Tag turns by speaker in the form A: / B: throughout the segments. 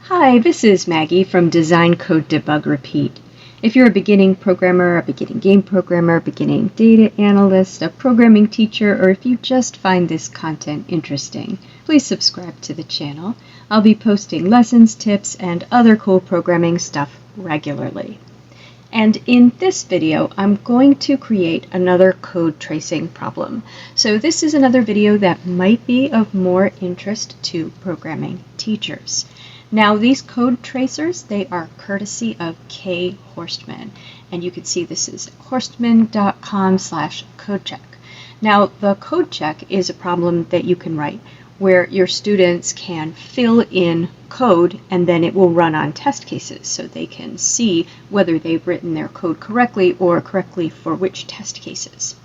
A: Hi, this is Maggie from Design Code Debug Repeat. If you're a beginning programmer, a beginning game programmer, beginning data analyst, a programming teacher, or if you just find this content interesting, please subscribe to the channel. I'll be posting lessons, tips, and other cool programming stuff regularly. And in this video, I'm going to create another code tracing problem. So this is another video that might be of more interest to programming teachers. Now these code tracers, they are courtesy of Cay Horstmann. And you can see this is horstmann.com/CodeCheck. Now the CodeCheck is a problem that you can write where your students can fill in code and then it will run on test cases so they can see whether they've written their code correctly or correctly for which test cases.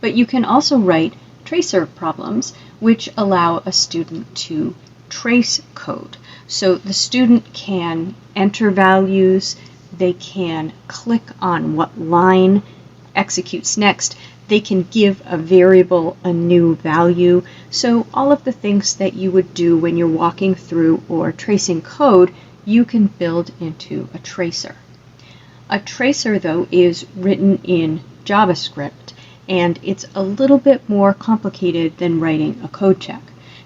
A: But you can also write tracer problems which allow a student to trace code. So the student can enter values, they can click on what line executes next, they can give a variable a new value. So all of the things that you would do when you're walking through or tracing code, you can build into a tracer. A tracer, though, is written in JavaScript, and it's a little bit more complicated than writing a code check.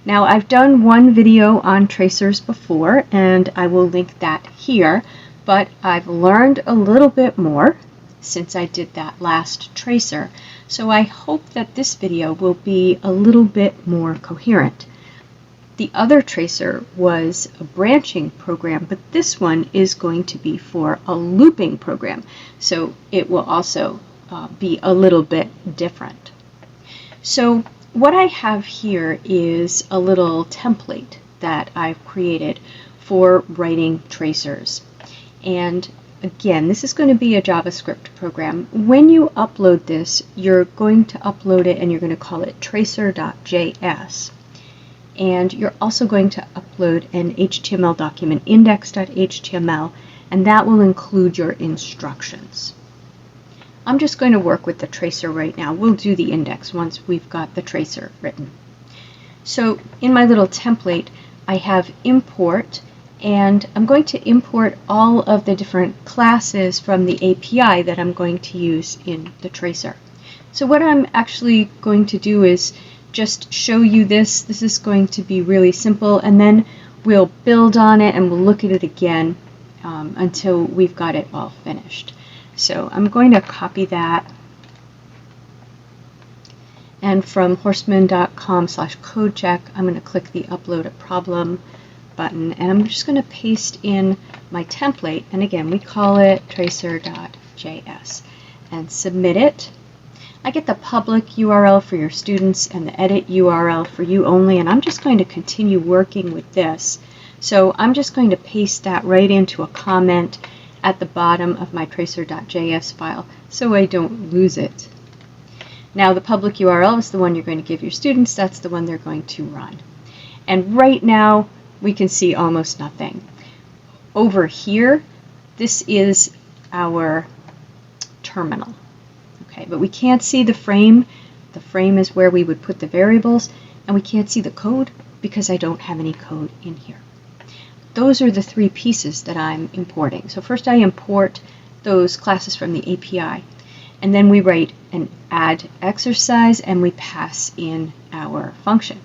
A: Now, I've done one video on tracers before, and I will link that here, but I've learned a little bit more since I did that last tracer, so I hope that this video will be a little bit more coherent. The other tracer was a branching program, but this one is going to be for a looping program, so it will also be a little bit different. So what I have here is a little template that I've created for writing tracers. And again, this is going to be a JavaScript program. When you upload this, you're going to upload it and you're going to call it tracer.js. And you're also going to upload an HTML document, index.html, and that will include your instructions. I'm just going to work with the tracer right now. We'll do the index once we've got the tracer written. So in my little template, I have import, and I'm going to import all of the different classes from the API that I'm going to use in the tracer. So what I'm actually going to do is just show you this. This is going to be really simple, and then we'll build on it and we'll look at it again until we've got it all finished. So I'm going to copy that, and from horstmann.com/CodeCheck, I'm going to click the Upload a Problem button, and I'm just going to paste in my template, and again we call it tracer.js, and submit it. I get the public URL for your students and the edit URL for you only, and I'm just going to continue working with this. So I'm just going to paste that right into a comment at the bottom of my tracer.js file so I don't lose it. Now the public URL is the one you're going to give your students, that's the one they're going to run. And right now we can see almost nothing. Over here, this is our terminal. Okay, but we can't see the frame. The frame is where we would put the variables, and we can't see the code because I don't have any code in here. Those are the three pieces that I'm importing. So first I import those classes from the API, and then we write an add exercise and we pass in our function.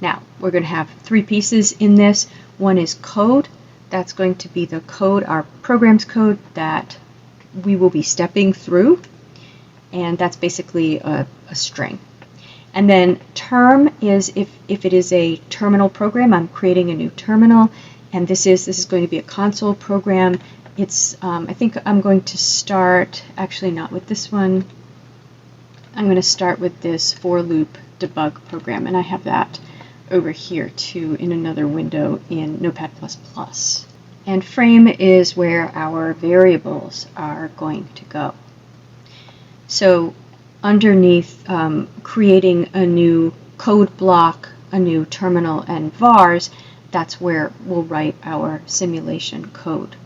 A: Now we're going to have three pieces in this. One is code. That's going to be the code, our program's code that we will be stepping through, and that's basically a string. And then term is if it is a terminal program, I'm creating a new terminal, and this is going to be a console program. It's I think I'm going to start, actually not with this one, I'm going to start with this for loop debug program, and I have that over here too in another window in Notepad++. And frame is where our variables are going to go. So underneath creating a new code block, a new terminal, and vars, that's where we'll write our simulation code.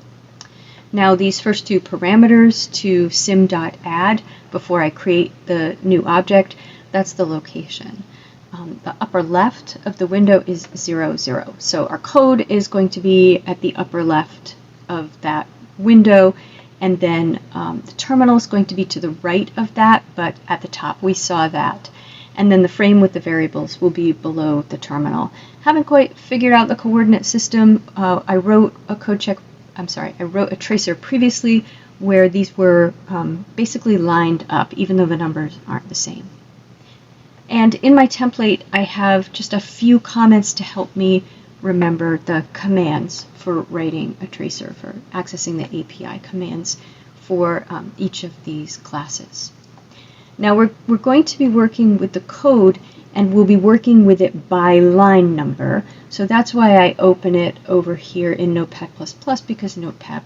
A: Now these first two parameters to sim.add, before I create the new object, that's the location. the upper left of the window is 0, 0. So our code is going to be at the upper left of that window, and then the terminal is going to be to the right of that, but at the top we saw that. And then the frame with the variables will be below the terminal. Haven't quite figured out the coordinate system. I wrote a tracer previously where these were basically lined up, even though the numbers aren't the same. And in my template, I have just a few comments to help me remember the commands for writing a tracer, for accessing the API commands for each of these classes. Now we're going to be working with the code, and we'll be working with it by line number. So that's why I open it over here in Notepad++, because Notepad++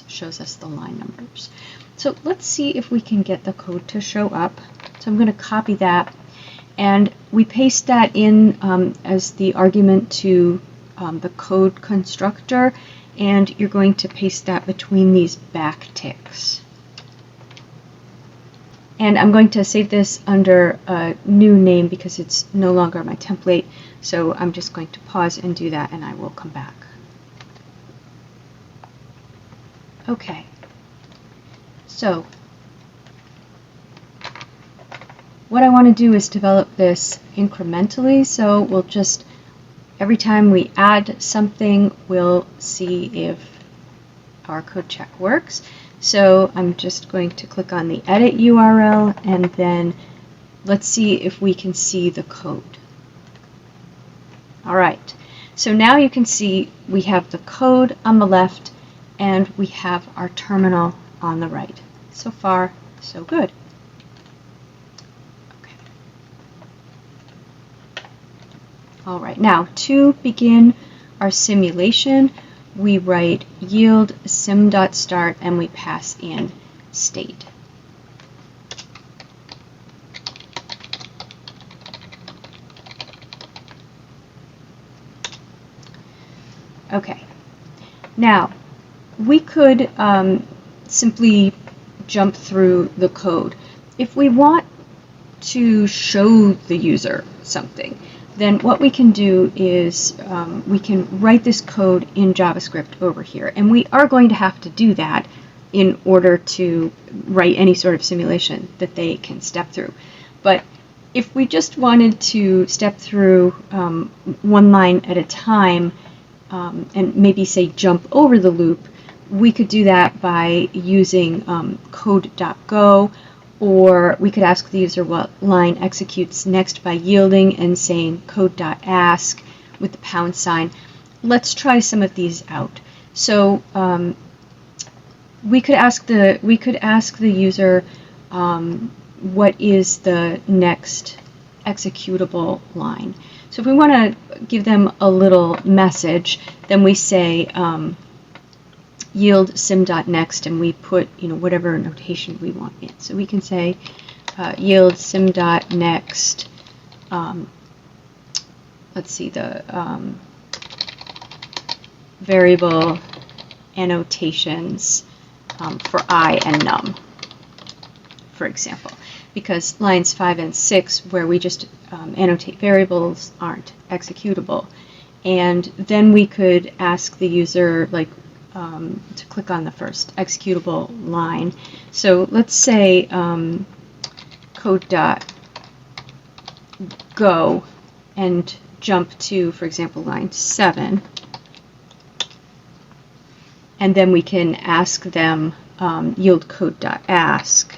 A: shows us the line numbers. So let's see if we can get the code to show up. So I'm going to copy that, and we paste that in as the argument to the code constructor, and you're going to paste that between these backticks. And I'm going to save this under a new name because it's no longer my template, so I'm just going to pause and do that, and I will come back. Okay, so what I want to do is develop this incrementally, so we'll just, every time we add something, we'll see if our CodeCheck works. So I'm just going to click on the edit URL, and then let's see if we can see the code. All right, so now you can see we have the code on the left and we have our terminal on the right. So far, so good. Okay. All right, now to begin our simulation, we write yield sim.start and we pass in state. Okay, now we could simply jump through the code. If we want to show the user something, then what we can do is we can write this code in JavaScript over here. And we are going to have to do that in order to write any sort of simulation that they can step through. But if we just wanted to step through one line at a time and maybe say jump over the loop, we could do that by using code.go, or we could ask the user what line executes next by yielding and saying code.ask with the pound sign. Let's try some of these out. So we could ask the user what is the next executable line. So if we want to give them a little message, then we say yield sim.next, and we put whatever notation we want in. So we can say yield sim.next. Let's see, the variable annotations for I and num, for example, because lines 5 and 6, where we just annotate variables, aren't executable. And then we could ask the user, like, to click on the first executable line. So let's say code.go and jump to, for example, line 7. And then we can ask them yield code.ask.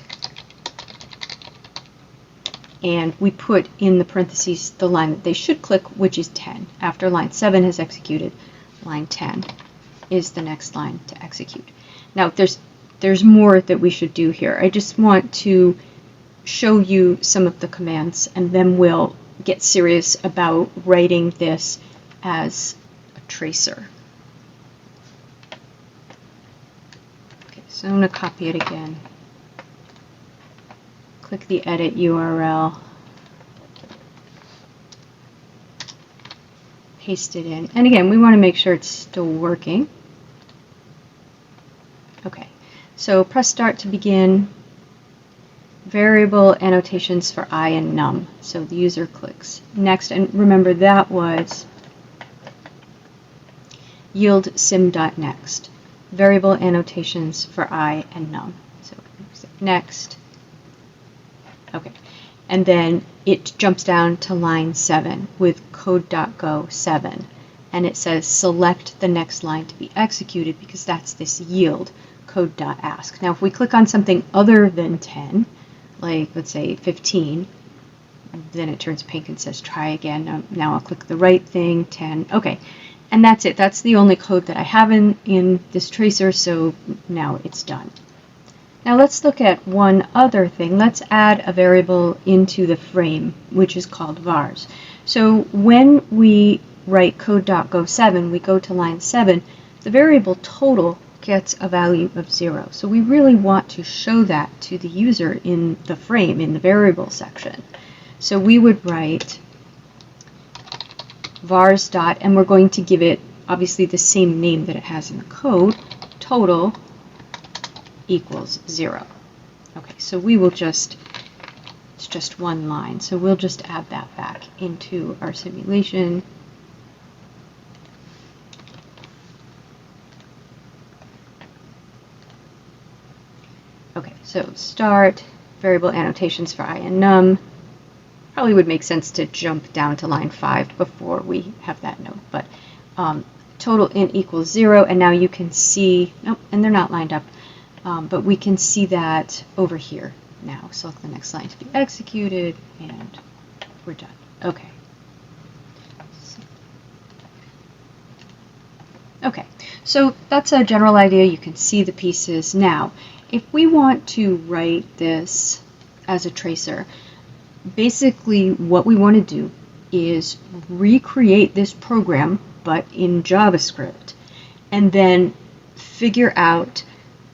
A: And we put in the parentheses the line that they should click, which is 10. After line 7 has executed, line 10 is the next line to execute. Now there's more that we should do here. I just want to show you some of the commands, and then we'll get serious about writing this as a tracer. Okay, so I'm going to copy it again. Click the edit URL, paste it in, and again we want to make sure it's still working. Okay, so press start to begin. variable annotations for I and num. So the user clicks next, and remember that was yield sim.next. Variable annotations for I and num. So next. Okay. And then it jumps down to line 7 with code.go 7. And it says select the next line to be executed because that's this yield code.ask. Now if we click on something other than 10, like let's say 15, then it turns pink and says try again. Now I'll click the right thing, 10. Okay. And that's it. That's the only code that I have in this tracer, so now it's done. Now let's look at one other thing. Let's add a variable into the frame, which is called vars. So when we write code.go7, we go to line 7, the variable total gets a value of 0. So we really want to show that to the user in the frame, in the variable section. So we would write vars dot, and we're going to give it obviously the same name that it has in the code, total equals 0. Okay, so we will just, it's just one line, so we'll just add that back into our simulation. Okay, so start, variable annotations for I and num. Probably would make sense to jump down to line 5 before we have that note, but total int equals 0, and now you can see, nope, and they're not lined up, but we can see that over here now. Select the next line to be executed, and we're done. Okay. Okay, so that's a general idea. You can see the pieces. Now, if we want to write this as a tracer, basically what we want to do is recreate this program but in JavaScript, and then figure out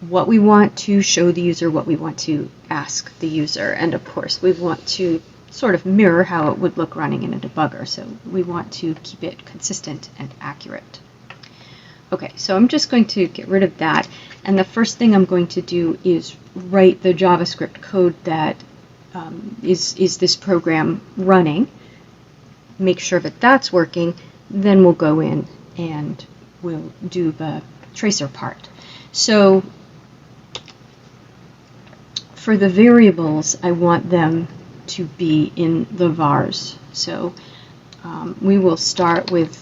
A: what we want to show the user, what we want to ask the user, and of course we want to sort of mirror how it would look running in a debugger, so we want to keep it consistent and accurate. Okay, so I'm just going to get rid of that, and the first thing I'm going to do is write the JavaScript code that is this program running, make sure that that's working, then we'll go in and we'll do the tracer part. So for the variables, I want them to be in the vars. So we will start with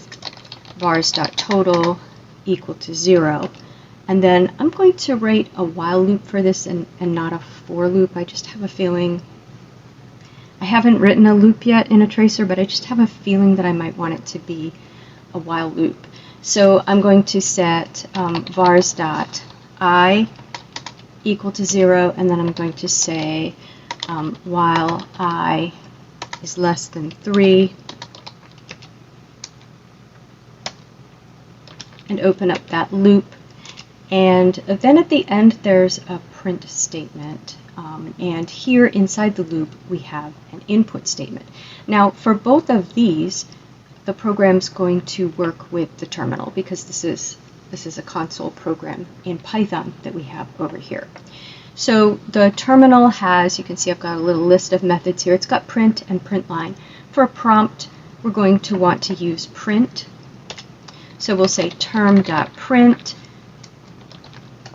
A: vars.total equal to 0. And then I'm going to write a while loop for this and not a for loop. I just have a feeling, I haven't written a loop yet in a tracer, but I just have a feeling that I might want it to be a while loop. So I'm going to set vars.I equal to 0, and then I'm going to say while I is less than 3, and open up that loop. And then at the end there's a print statement, and here inside the loop we have an input statement. Now for both of these, the program's going to work with the terminal because this is a console program in Python that we have over here. So the terminal has, you can see I've got a little list of methods here. It's got print and print line. For a prompt, we're going to want to use print. So we'll say term.print,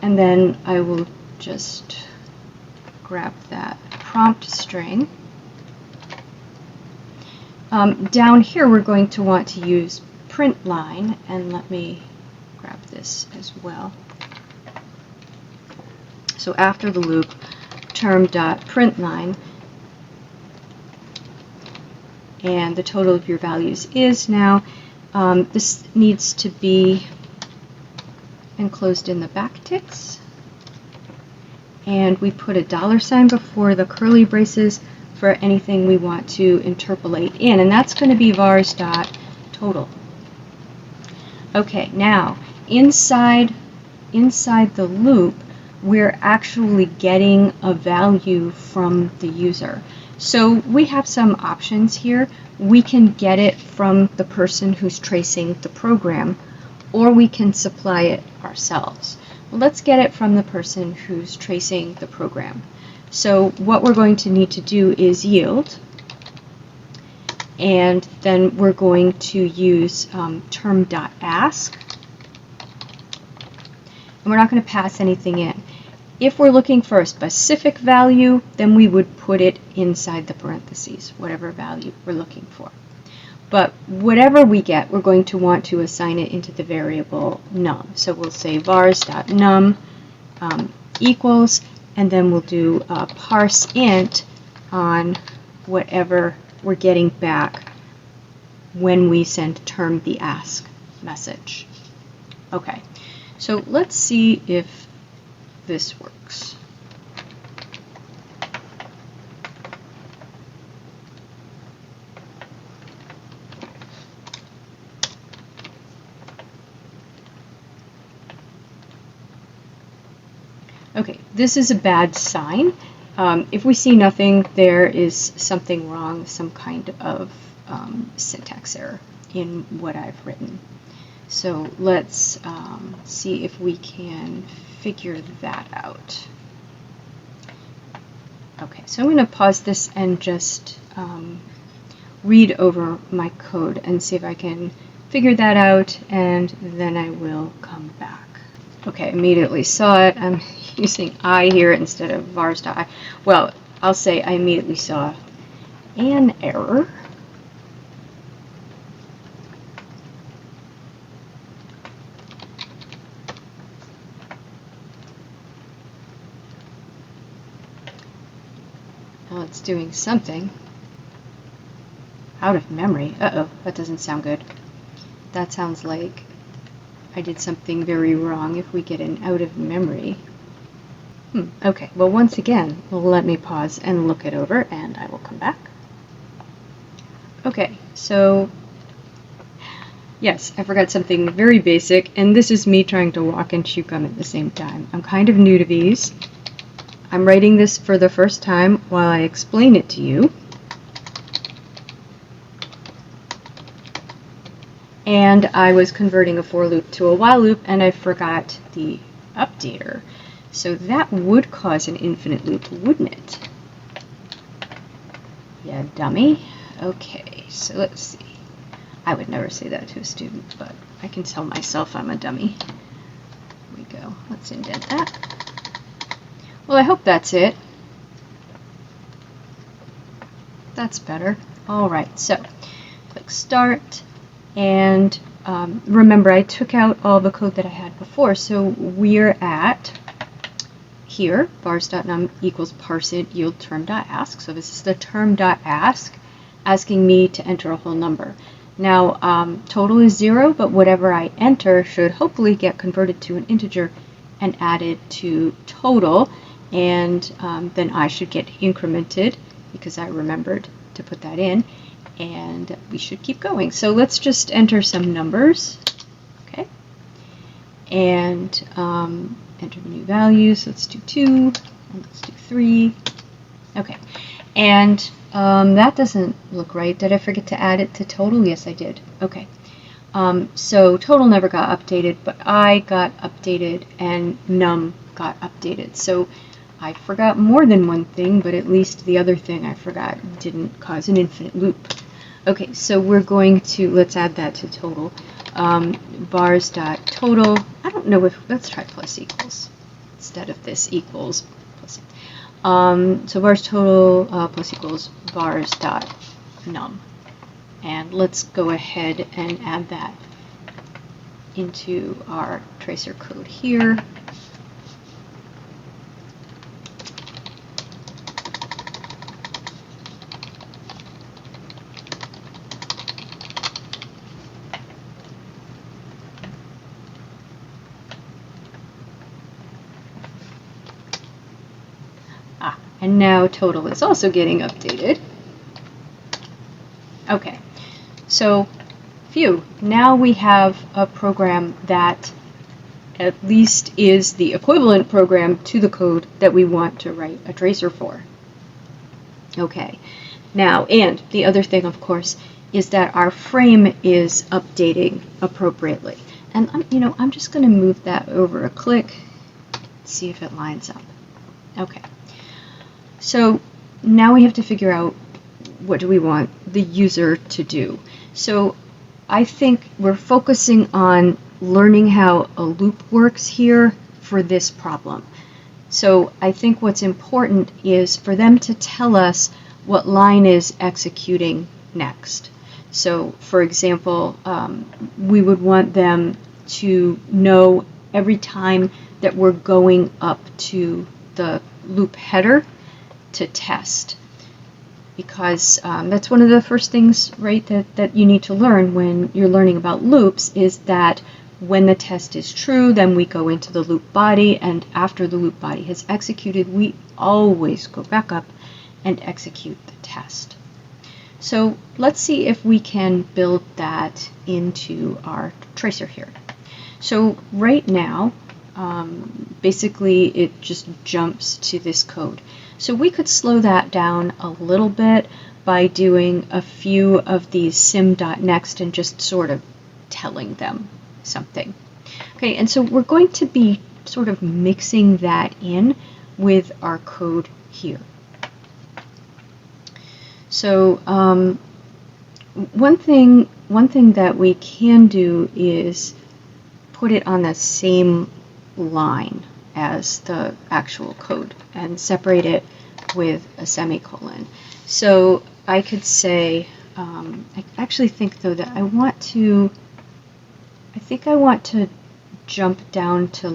A: and then I will just grab that prompt string. Down here we're going to want to use print line, and let me grab this as well. So after the loop, term.println, and the total of your values is now. This needs to be enclosed in the backticks, and we put a $sign before the curly braces for anything we want to interpolate in, and that's going to be vars.total. Okay, now inside the loop, we're actually getting a value from the user. So we have some options here. We can get it from the person who's tracing the program, or we can supply it ourselves. Well, let's get it from the person who's tracing the program. So what we're going to need to do is yield, and then we're going to use term.ask, and we're not going to pass anything in. If we're looking for a specific value, then we would put it inside the parentheses, whatever value we're looking for. But whatever we get, we're going to want to assign it into the variable num. So we'll say vars.num equals, and then we'll do parse int on whatever we're getting back when we send term the ask message. Okay, so let's see if this works. Okay, this is a bad sign. If we see nothing, there is something wrong, some kind of syntax error in what I've written. So let's see if we can figure that out. Okay, so I'm going to pause this and just read over my code and see if I can figure that out, and then I will come back. Okay, immediately saw it. I'm using I here instead of vars.I. Well, I'll say I immediately saw an error. Well, it's doing something. Out of memory. Uh-oh, that doesn't sound good. That sounds like I did something very wrong if we get an out of memory. Okay, well, once again, let me pause and look it over, and I will come back. Okay, so yes, I forgot something very basic, and this is me trying to walk and chew gum at the same time. I'm kind of new to these. I'm writing this for the first time while I explain it to you. And I was converting a for loop to a while loop, and I forgot the updater. So that would cause an infinite loop, wouldn't it? Yeah, dummy. Okay, so let's see. I would never say that to a student, but I can tell myself I'm a dummy. Here we go. Let's indent that. Well, I hope that's it. That's better. All right, so click Start. And remember, I took out all the code that I had before, so we're at here, vars.num equals parseInt yield term.ask. So this is the term.ask asking me to enter a whole number. Now, total is 0, but whatever I enter should hopefully get converted to an integer and added to total, and then I should get incremented because I remembered to put that in. And we should keep going. So let's just enter some numbers, okay? And enter new values. Let's do 2, and let's do 3. Okay, and that doesn't look right. Did I forget to add it to total? Yes, I did. Okay, so total never got updated, but I got updated and num got updated. So I forgot more than one thing, but at least the other thing I forgot didn't cause an infinite loop. Okay, so we're going to, let's add that to total. Vars.total, I don't know if, let's try plus equals instead of this equals plus. So vars total plus equals vars.num. And let's go ahead and add that into our tracer code here. And now total is also getting updated. Okay, so phew, now we have a program that at least is the equivalent program to the code that we want to write a tracer for. Okay, now, and the other thing, of course, is that our frame is updating appropriately. And I'm just going to move that over a click, see if it lines up. Okay. So now we have to figure out what do we want the user to do. So I think we're focusing on learning how a loop works here for this problem. So I think what's important is for them to tell us what line is executing next. So for example, we would want them to know every time that we're going up to the loop header to test, because that's one of the first things, right, that you need to learn when you're learning about loops, is that when the test is true, then we go into the loop body, and after the loop body has executed, we always go back up and execute the test. So let's see if we can build that into our tracer here. So right now, basically it just jumps to this code. So we could slow that down a little bit by doing a few of these sim.next and just sort of telling them something. Okay, and so we're going to be sort of mixing that in with our code here. So one thing that we can do is put it on the same line as the actual code and separate it with a semicolon. So I could say, I actually think though that I want to jump down to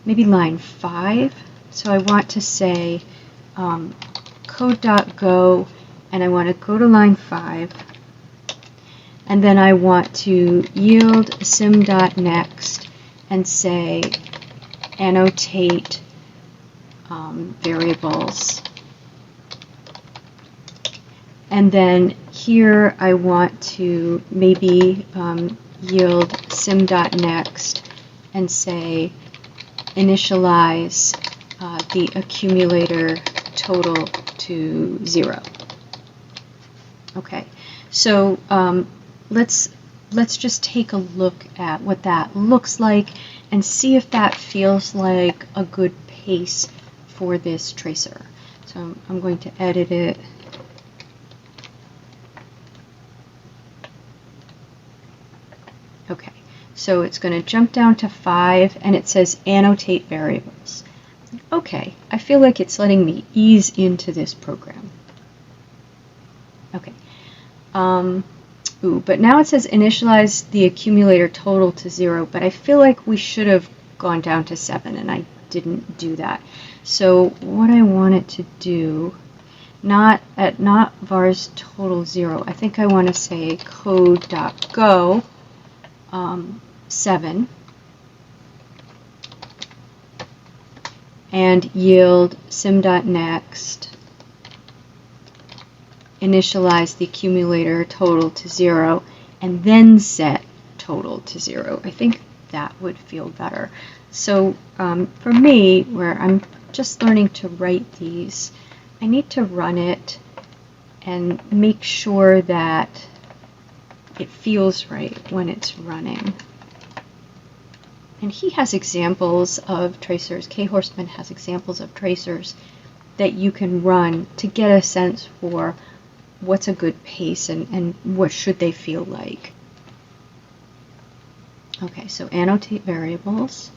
A: maybe line 5. So I want to say code.go, and I want to go to line 5, and then I want to yield sim.next and say annotate variables. And then here I want to maybe yield sim.next and say initialize the accumulator total to 0. Okay, so let's just take a look at what that looks like and see if that feels like a good pace for this tracer. So I'm going to edit it. Okay, so it's going to jump down to 5 and it says annotate variables. Okay, I feel like it's letting me ease into this program. Okay, but now it says initialize the accumulator total to 0, but I feel like we should have gone down to 7 and I didn't do that. So what I want it to do, not vars total 0, I think I want to say code.go 7 and yield sim.next initialize the accumulator total to 0 and then set total to 0. I think that would feel better. So for me, where I'm just learning to write these, I need to run it and make sure that it feels right when it's running. And he has examples of tracers, Cay Horstmann has examples of tracers that you can run to get a sense for what's a good pace and what should they feel like. Okay, so annotate variables.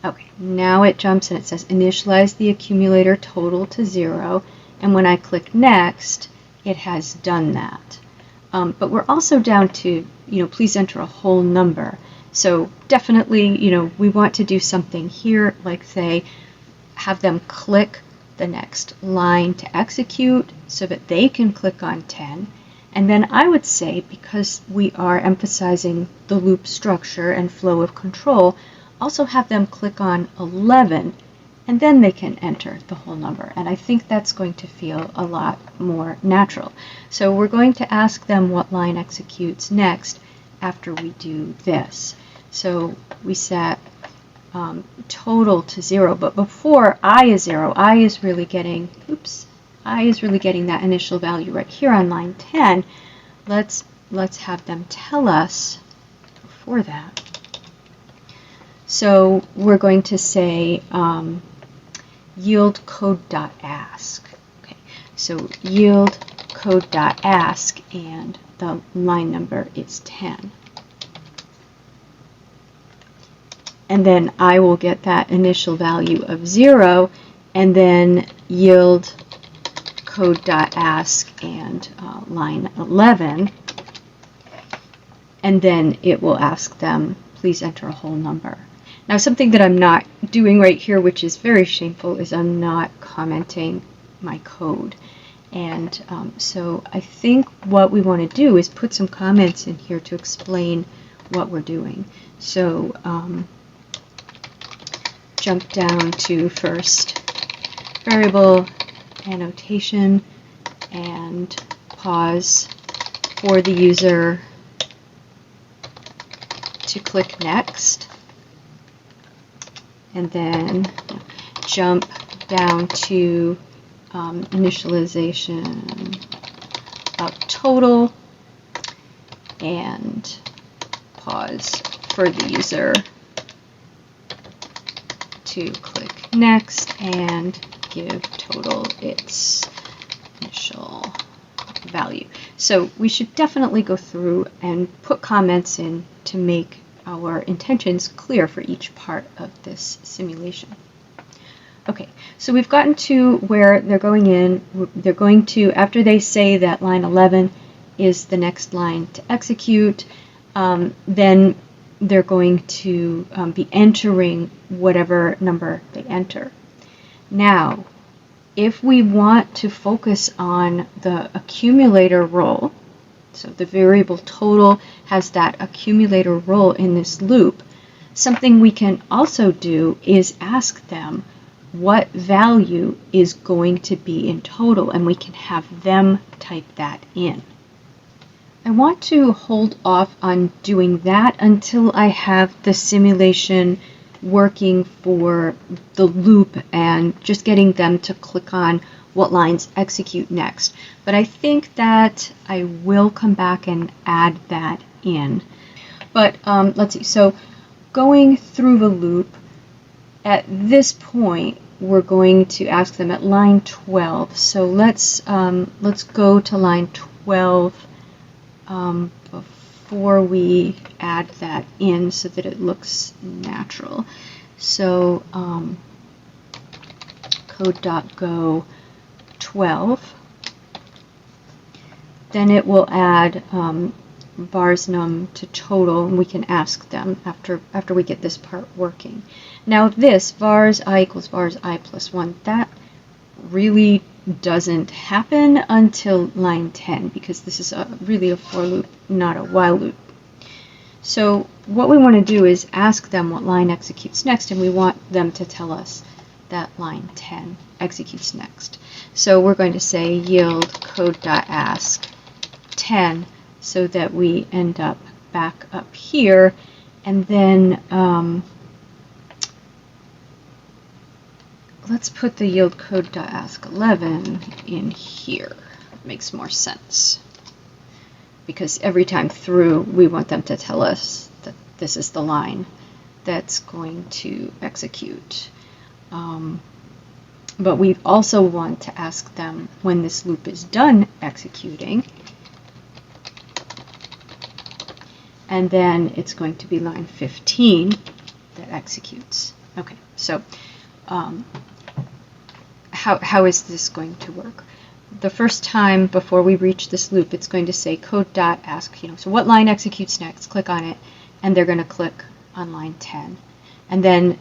A: Okay, now it jumps and it says initialize the accumulator total to 0, and when I click next, it has done that. But we're also down to, please enter a whole number. So definitely, we want to do something here, like say, have them click the next line to execute so that they can click on 10. And then I would say, because we are emphasizing the loop structure and flow of control, also have them click on 11, and then they can enter the whole number. And I think that's going to feel a lot more natural. So we're going to ask them what line executes next after we do this. So we set total to 0, but before I is 0, I is really getting that initial value right here on line 10. Let's have them tell us before that. So we're going to say yield code.ask. Okay, so yield code.ask, and the line number is 10. And then I will get that initial value of 0, and then yield code.ask and line 11, and then it will ask them, please enter a whole number. Now, something that I'm not doing right here, which is very shameful, is I'm not commenting my code. And so I think what we want to do is put some comments in here to explain what we're doing. So jump down to first variable annotation and pause for the user to click next, and then jump down to initialization of total and pause for the user to click next and give total its initial value. So we should definitely go through and put comments in to make our intentions clear for each part of this simulation. Okay, so we've gotten to where they're going in. They're going to, after they say that line 11 is the next line to execute, then they're going to be entering whatever number they enter. Now, if we want to focus on the accumulator role, so the variable total has that accumulator role in this loop, something we can also do is ask them what value is going to be in total, and we can have them type that in. I want to hold off on doing that until I have the simulation working for the loop and just getting them to click on what lines execute next. But I think that I will come back and add that in. But let's see, so going through the loop, at this point we're going to ask them at line 12. So let's go to line 12 before we add that in so that it looks natural. So code.go 12. Then it will add vars num to total, and we can ask them after we get this part working. Now this vars I equals vars I plus 1, that really doesn't happen until line 10, because this is really a for loop, not a while loop. So what we want to do is ask them what line executes next, and we want them to tell us that line 10 executes next. So we're going to say yield code.ask 10, so that we end up back up here, and then let's put the yield code.ask 11 in here. It makes more sense, because every time through we want them to tell us that this is the line that's going to execute. But we also want to ask them when this loop is done executing, and then it's going to be line 15 that executes. Okay, so how is this going to work? The first time before we reach this loop, it's going to say code.ask, so what line executes next? Click on it, and they're going to click on line 10. And then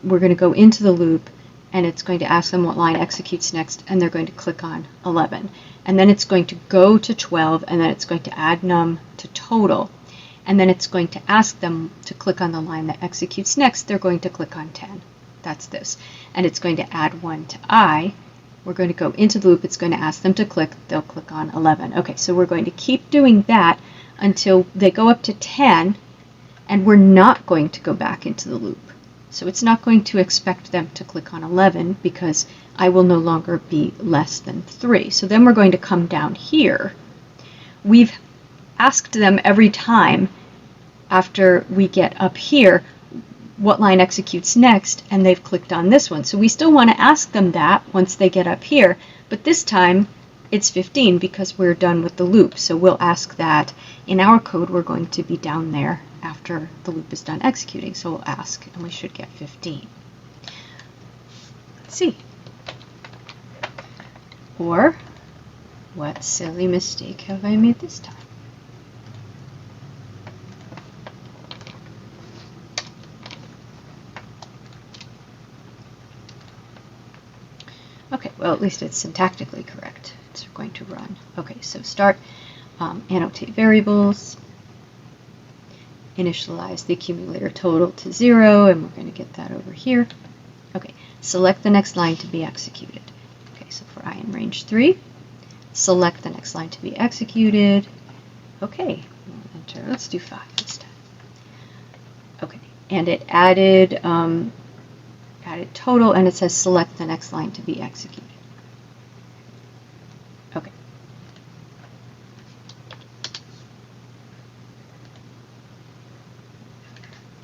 A: we're going to go into the loop, and it's going to ask them what line executes next, and they're going to click on 11. And then it's going to go to 12, and then it's going to add num to total. And then it's going to ask them to click on the line that executes next. They're going to click on 10. That's this. And it's going to add 1 to I. We're going to go into the loop. It's going to ask them to click. They'll click on 11. Okay, so we're going to keep doing that until they go up to 10, and we're not going to go back into the loop. So it's not going to expect them to click on 11, because I will no longer be less than 3. So then we're going to come down here. We've asked them every time after we get up here what line executes next, and they've clicked on this one. So we still want to ask them that once they get up here, but this time it's 15 because we're done with the loop. So we'll ask that. In our code, we're going to be down there after the loop is done executing. So we'll ask, and we should get 15. Let's see. Or, what silly mistake have I made this time? Okay, well, at least it's syntactically correct. It's going to run. Okay, so start, annotate variables, initialize the accumulator total to 0, and we're going to get that over here. Okay, select the next line to be executed. Okay, so for I in range 3, select the next line to be executed. Okay, enter. Let's do 5 this time. Okay, and it added total, and it says select the next line to be executed. Okay.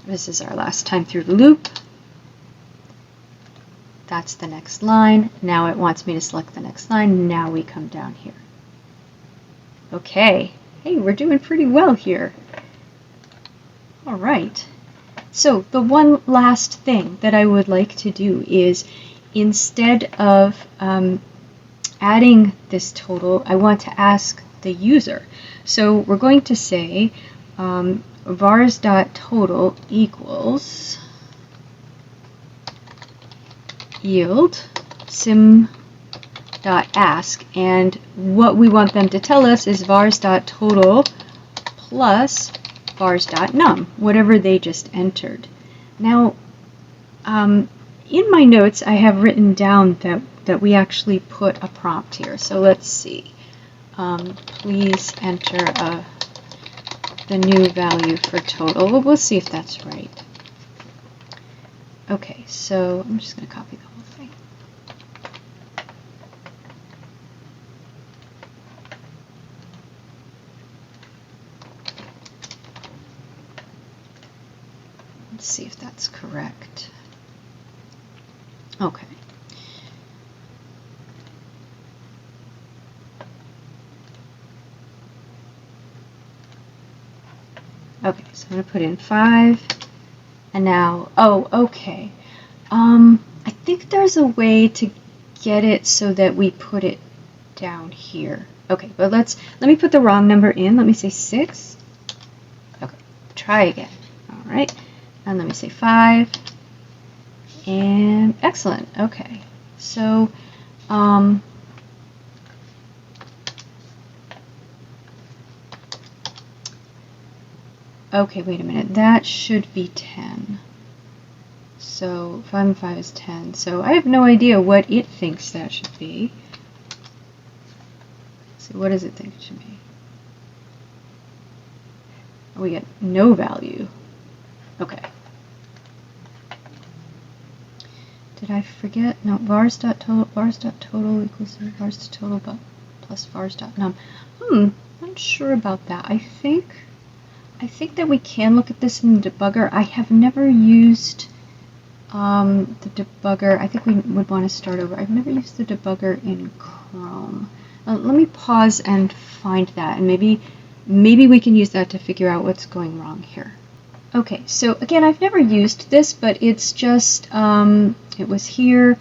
A: This is our last time through the loop. That's the next line. Now it wants me to select the next line. Now we come down here. Okay. Hey, we're doing pretty well here. All right. So the one last thing that I would like to do is, instead of adding this total, I want to ask the user. So we're going to say vars.total equals yield sim.ask, and what we want them to tell us is vars.total plus vars.num, whatever they just entered. Now, in my notes, I have written down that we actually put a prompt here. So let's see. Please enter the new value for total. Well, we'll see if that's right. Okay, so I'm just going to copy the whole thing. Let's see if that's correct. Okay. Okay, so I'm going to put in 5, and now, oh, okay. I think there's a way to get it so that we put it down here. Okay, but let me put the wrong number in. Let me say 6. Okay, try again. All right, and let me say 5. And excellent. Okay, so okay, wait a minute. That should be 10. So 5 and 5 is 10. So I have no idea what it thinks that should be. So what does it think it should be? Oh, we get no value. Okay. Did I forget? No, vars.total equals vars.total plus vars.num. Not sure about that. I think that we can look at this in the debugger. I have never used the debugger. I think we would want to start over. I've never used the debugger in Chrome. Let me pause and find that, and maybe we can use that to figure out what's going wrong here. Okay, so again, I've never used this, but it's just, it was here,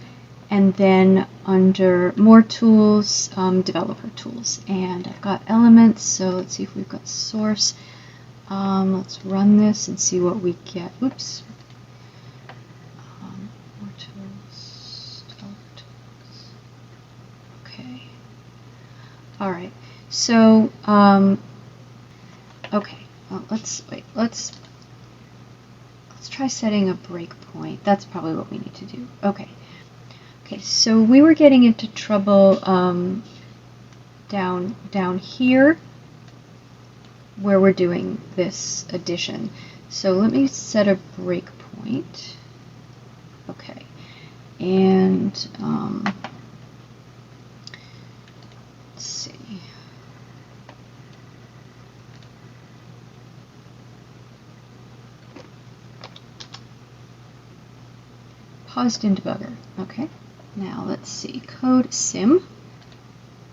A: and then under More Tools, Developer Tools. And I've got elements, so let's see if we've got source. Let's run this and see what we get. Oops. More Tools, Developer Tools. Okay. All right, so, okay, well, let's try setting a breakpoint. That's probably what we need to do. Okay. Okay, so we were getting into trouble down here where we're doing this addition. So let me set a breakpoint. Okay. And let's see. paused in debugger. Okay, now let's see, code sim.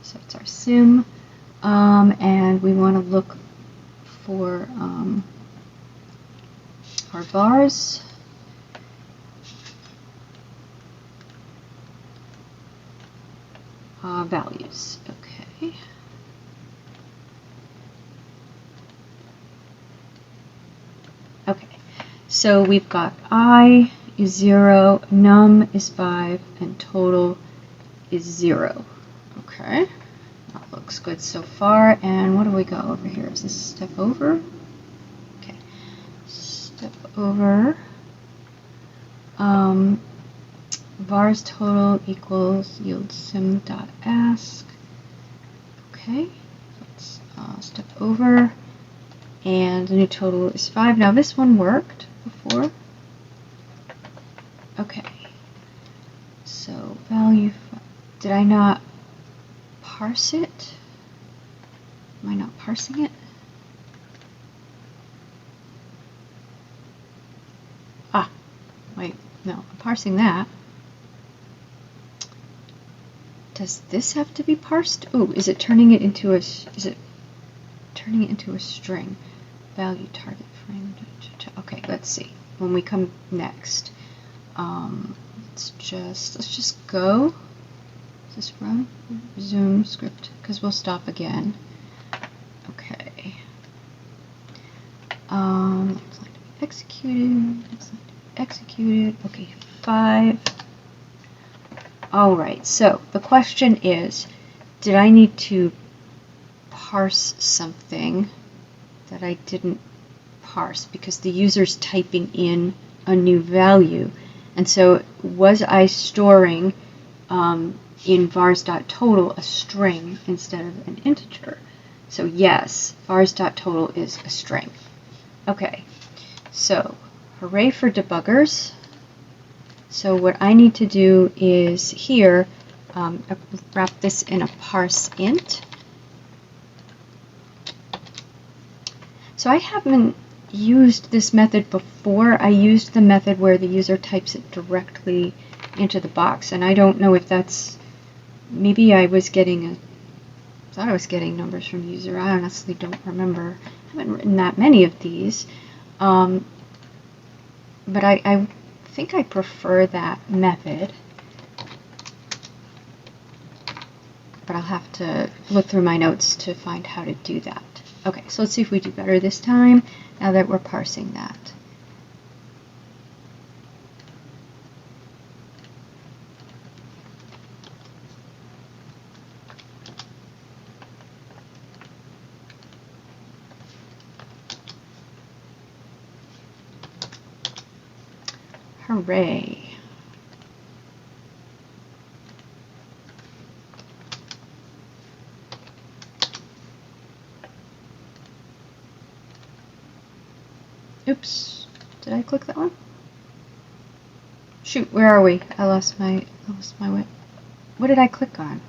A: So it's our sim, and we want to look for our vars. Values. Okay. Okay, so we've got I is 0, num is 5, and total is 0. Okay, that looks good so far. And what do we got over here? Is this step over? Okay, step over. Vars total equals yield sim.ask. Okay, let's step over. And the new total is 5. Now this one worked before. Okay, so value, did I not parse it? Am I not parsing it? Ah, wait, no, I'm parsing that. Does this have to be parsed? Ooh, is it turning it into a string? Value target frame. Okay, let's see. When we come next, let's just go. Does this run? Resume script, because we'll stop again. Okay. It's like executed. It's like executed. Okay, 5. All right. So the question is, did I need to parse something that I didn't parse because the user's typing in a new value? And so was I storing in vars.total a string instead of an integer? So yes, vars.total is a string. Okay, so hooray for debuggers. So what I need to do is here wrap this in a parse int. So I haven't used this method before. I used the method where the user types it directly into the box, and I don't know if that's, maybe I was getting thought I was getting numbers from the user. I honestly don't remember. I haven't written that many of these, but I think I prefer that method. But I'll have to look through my notes to find how to do that. Okay, so let's see if we do better this time, now that we're parsing that. Hooray. Oops, did I click that one? Shoot, where are we? I lost my way. What did I click on?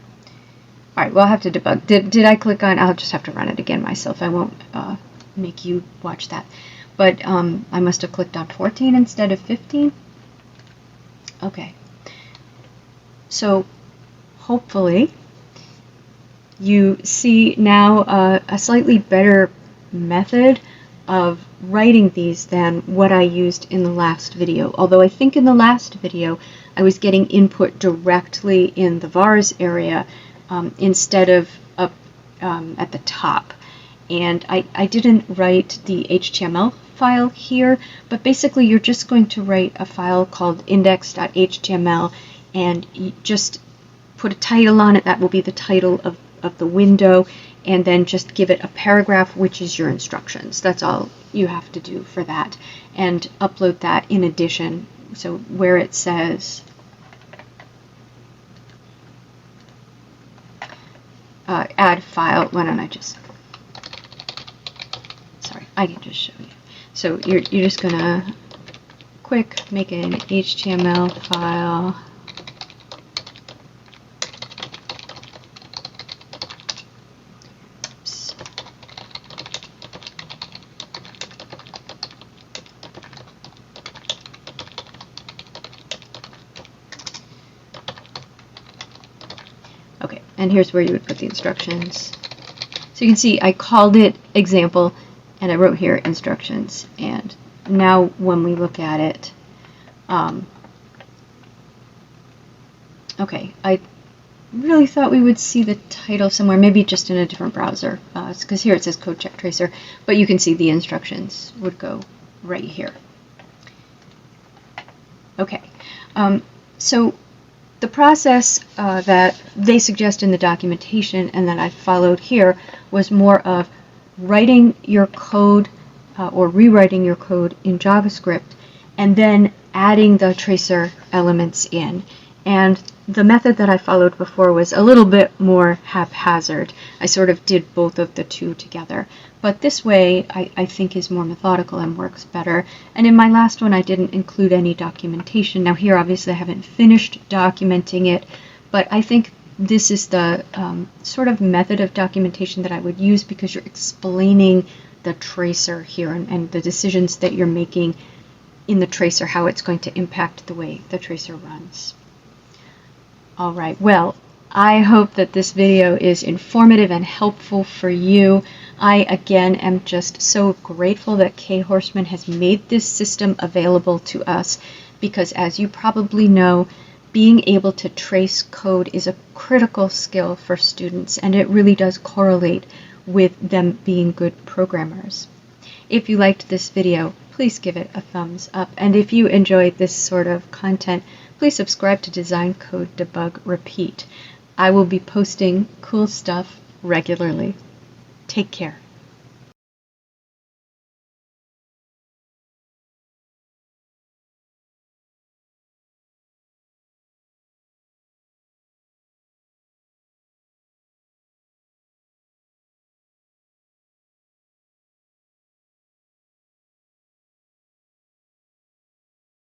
A: Alright, well, I'll have to debug. Did I click on? I'll just have to run it again myself. I won't make you watch that. But I must have clicked on 14 instead of 15. Okay. So hopefully you see now a slightly better method of writing these than what I used in the last video. Although I think in the last video I was getting input directly in the vars area instead of up at the top. And I didn't write the HTML file here, but basically you're just going to write a file called index.html and you just put a title on it. That will be the title of the window, and then just give it a paragraph, which is your instructions. That's all you have to do for that, and upload that in addition. So where it says add file, why don't I just, sorry, I can just show you. So you're just gonna quick make an HTML file. and here's where you would put the instructions. So you can see I called it example, and I wrote here instructions. And now when we look at it, okay, I really thought we would see the title somewhere, maybe just in a different browser, because here it says CodeCheck Tracer, but you can see the instructions would go right here. Okay, so the process that they suggest in the documentation and that I followed here was more of writing your code or rewriting your code in JavaScript and then adding the tracer elements in. And the method that I followed before was a little bit more haphazard. I sort of did both of the two together. But this way, I think is more methodical and works better. And in my last one, I didn't include any documentation. Now here, obviously, I haven't finished documenting it, but I think this is the sort of method of documentation that I would use because you're explaining the tracer here and the decisions that you're making in the tracer, how it's going to impact the way the tracer runs. All right, well, I hope that this video is informative and helpful for you. I, again, am just so grateful that Cay Horstmann has made this system available to us because, as you probably know, being able to trace code is a critical skill for students, and it really does correlate with them being good programmers. If you liked this video, please give it a thumbs up, and if you enjoyed this sort of content, please subscribe to Design Code Debug Repeat. I will be posting cool stuff regularly. Take care.